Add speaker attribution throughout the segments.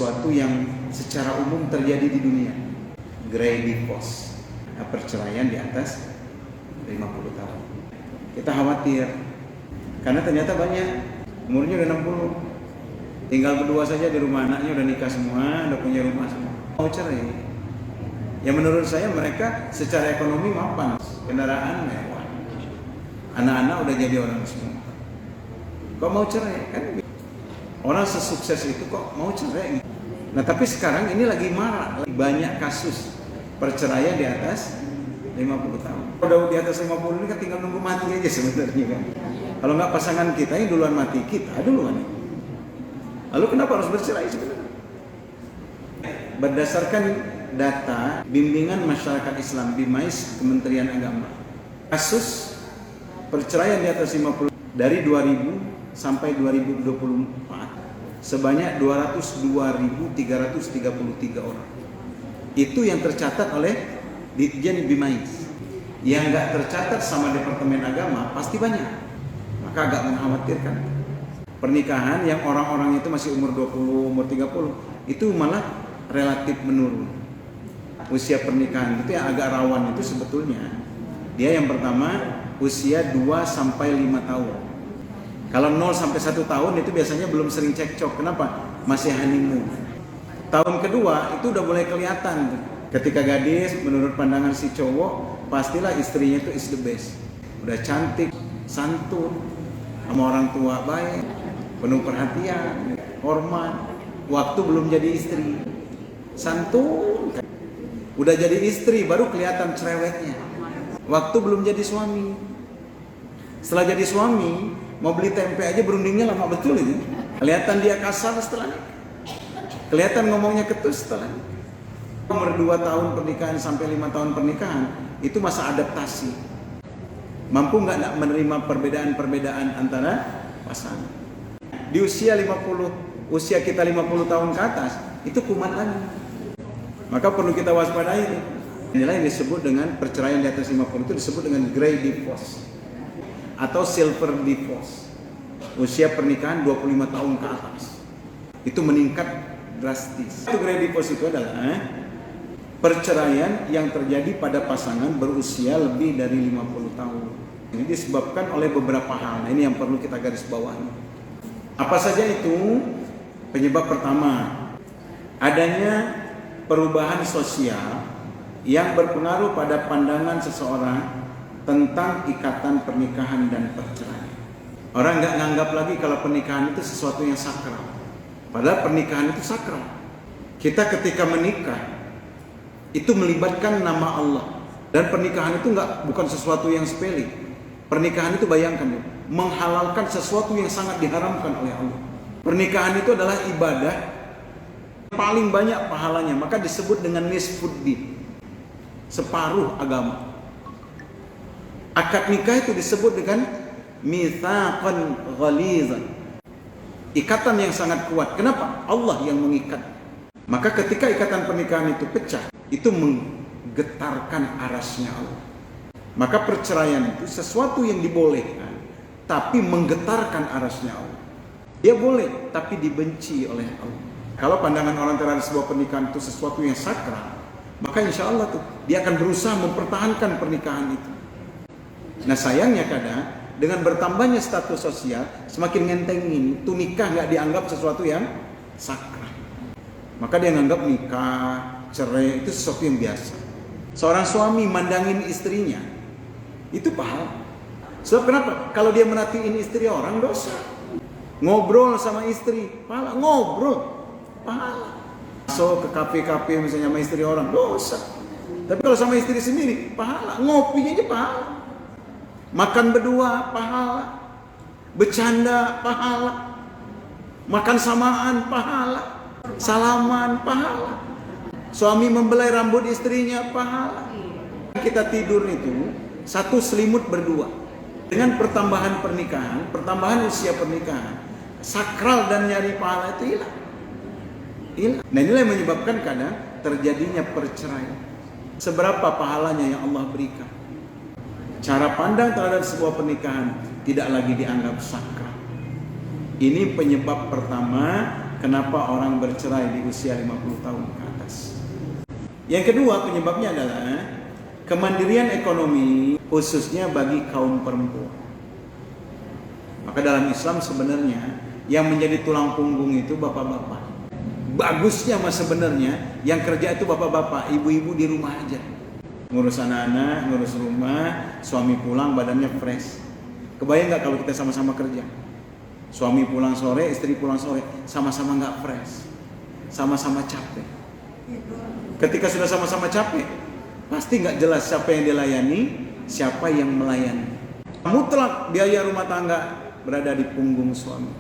Speaker 1: sesuatu yang secara umum terjadi di dunia. Grey divorce, perceraian di atas 50 tahun. Kita khawatir karena ternyata banyak umurnya udah 60, tinggal berdua saja di rumah, anaknya udah nikah semua, udah punya rumah semua, mau cerai. Ya menurut saya mereka secara ekonomi mapan, kendaraan mewah, anak-anak udah jadi orang semua. Kok mau cerai? Kan orang sesukses itu kok mau cerai? Nah tapi sekarang ini lagi marak, banyak kasus perceraian di atas 50 tahun. Kalau di atas 50 ini kan tinggal nunggu mati aja sebenarnya kan. Kalau nggak pasangan kita yang duluan mati, kita duluan. Lalu kenapa harus bercerai sebenarnya? Berdasarkan data Bimbingan Masyarakat Islam BIMAIS Kementerian Agama, kasus perceraian di atas 50 dari 2000 sampai 2024 sebanyak 202.333 orang. Itu yang tercatat oleh Ditjen BIMAIS. Yang nggak tercatat sama Departemen Agama pasti banyak. Maka agak mengkhawatirkan. Pernikahan yang orang-orang itu masih umur 20, umur 30 itu malah relatif menurun. Usia pernikahan itu yang agak rawan itu sebetulnya dia yang pertama usia 2 sampai 5 tahun. Kalau 0 sampai 1 tahun itu biasanya belum sering cekcok. Kenapa? Masih honeymoon. Tahun kedua itu udah mulai kelihatan. Ketika gadis menurut pandangan si cowok pastilah istrinya itu is the best. Udah cantik, santun, sama orang tua baik, penuh perhatian, hormat. Waktu belum jadi istri, santun. Udah jadi istri baru kelihatan cerewetnya. Waktu belum jadi suami. Setelah jadi suami, mau beli tempe aja berundingnya lama betul ini. Kelihatan dia kasar setelah nikah. Kelihatan ngomongnya ketus setelah nikah. Umur 2 tahun pernikahan sampai 5 tahun pernikahan itu masa adaptasi. Mampu nggak menerima perbedaan-perbedaan antara pasangan. Di usia 50, usia kita 50 tahun ke atas itu kumat lagi. Maka perlu kita waspadai. Inilah yang disebut dengan perceraian di atas 50 itu disebut dengan grey divorce atau silver divorce. Usia pernikahan 25 tahun ke atas. Itu meningkat drastis. Itu grey divorce itu adalah perceraian yang terjadi pada pasangan berusia lebih dari 50 tahun. Ini disebabkan oleh beberapa hal. Nah, ini yang perlu kita garis bawahi. Apa saja itu? Penyebab pertama, adanya perubahan sosial yang berpengaruh pada pandangan seseorang tentang ikatan pernikahan dan perceraian. Orang nggak nganggap lagi kalau pernikahan itu sesuatu yang sakral. Padahal pernikahan itu sakral. Kita ketika menikah itu melibatkan nama Allah, dan pernikahan itu bukan sesuatu yang sepele. Pernikahan itu bayangkan menghalalkan sesuatu yang sangat diharamkan oleh Allah. Pernikahan itu adalah ibadah paling banyak pahalanya, maka disebut dengan nisfuddin, separuh agama. Akad nikah itu disebut dengan mitsaqan ghalizan, ikatan yang sangat kuat. Kenapa? Allah yang mengikat. Maka ketika ikatan pernikahan itu pecah, itu menggetarkan arasnya Allah. Maka perceraian itu sesuatu yang dibolehkan, tapi menggetarkan arasnya Allah. Dia boleh, tapi dibenci oleh Allah. Kalau pandangan orang terhadap sebuah pernikahan itu sesuatu yang sakral, maka insya Allah tuh dia akan berusaha mempertahankan pernikahan itu. Nah sayangnya kadang dengan bertambahnya status sosial semakin ngentengin, tuh nikah nggak dianggap sesuatu yang sakral. Maka dia nganggap nikah, cerai itu sesuatu yang biasa. Seorang suami mandangin istrinya itu pahala. Sebab kenapa? Kalau dia merhatiin istri orang dosa. Ngobrol sama istri pahala, ngobrol pahala. So ke kafe-kafe misalnya sama istri orang dosa. Tapi kalau sama istri sendiri pahala, ngopinya aja pahala. Makan berdua pahala, bercanda pahala, makan samaan pahala, salaman pahala. Suami membelai rambut istrinya pahala. Kita tidur itu satu selimut berdua. Dengan pertambahan pernikahan, pertambahan usia pernikahan, sakral dan nyari pahala itu hilang. Nah inilah yang menyebabkan kadang terjadinya perceraian. Seberapa pahalanya yang Allah berikan. Cara pandang terhadap sebuah pernikahan tidak lagi dianggap sakral. Ini penyebab pertama kenapa orang bercerai di usia 50 tahun ke atas. Yang kedua penyebabnya adalah kemandirian ekonomi khususnya bagi kaum perempuan. Maka dalam Islam sebenarnya yang menjadi tulang punggung itu bapak-bapak. Bagusnya mas sebenarnya yang kerja itu bapak-bapak, ibu-ibu di rumah aja. Ngurus anak-anak, ngurus rumah, suami pulang badannya fresh. Kebayang nggak kalau kita sama-sama kerja? Suami pulang sore, istri pulang sore, sama-sama nggak fresh, sama-sama capek. Ketika sudah sama-sama capek, pasti nggak jelas siapa yang dilayani, siapa yang melayani. Mutlak biaya rumah tangga berada di punggung suami.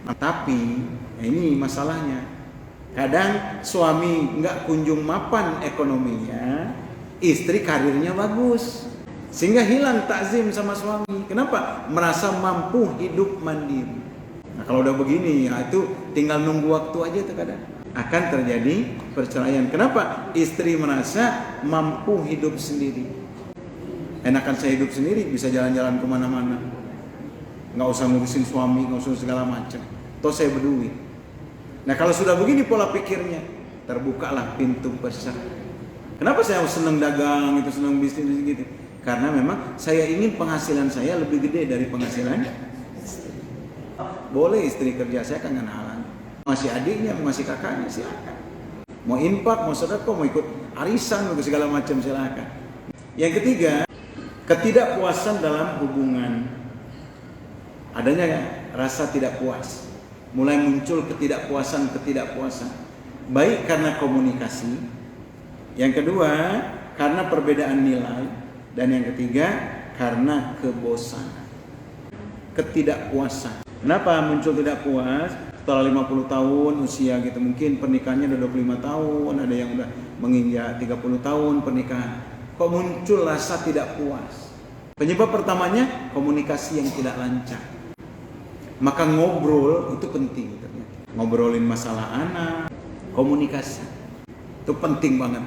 Speaker 1: Nah, tapi ini masalahnya, kadang suami nggak kunjung mapan ekonominya, istri karirnya bagus, sehingga hilang takzim sama suami. Kenapa? Merasa mampu hidup mandiri. Nah, kalau udah begini, ya itu tinggal nunggu waktu aja terkadang akan terjadi perceraian. Kenapa? Istri merasa mampu hidup sendiri. Enakan saya hidup sendiri, bisa jalan-jalan kemana-mana, nggak usah ngurusin suami, nggak usah segala macam. Toh saya berduit. Nah kalau sudah begini pola pikirnya, terbukalah pintu perceraian. Kenapa saya senang dagang, itu senang bisnis gitu? Karena memang saya ingin penghasilan saya lebih gede dari penghasilan istri. Boleh istri kerja, saya kan nggak halang. Masih adiknya, masih kakaknya, silakan. Mau infak, mau sedekah, mau ikut arisan, mau segala macam, silakan. Yang ketiga, ketidakpuasan dalam hubungan. Adanya rasa tidak puas. Mulai muncul ketidakpuasan. Baik karena komunikasi. Yang kedua, karena perbedaan nilai. Dan yang ketiga, karena kebosanan. Ketidakpuasan. Kenapa muncul tidak puas? Setelah 50 tahun usia gitu, mungkin pernikahannya udah 25 tahun, ada yang udah menginjak 30 tahun pernikahan. Kok muncul rasa tidak puas? Penyebab pertamanya komunikasi yang tidak lancar. Maka ngobrol itu penting ternyata. Ngobrolin masalah anak, komunikasi itu penting banget.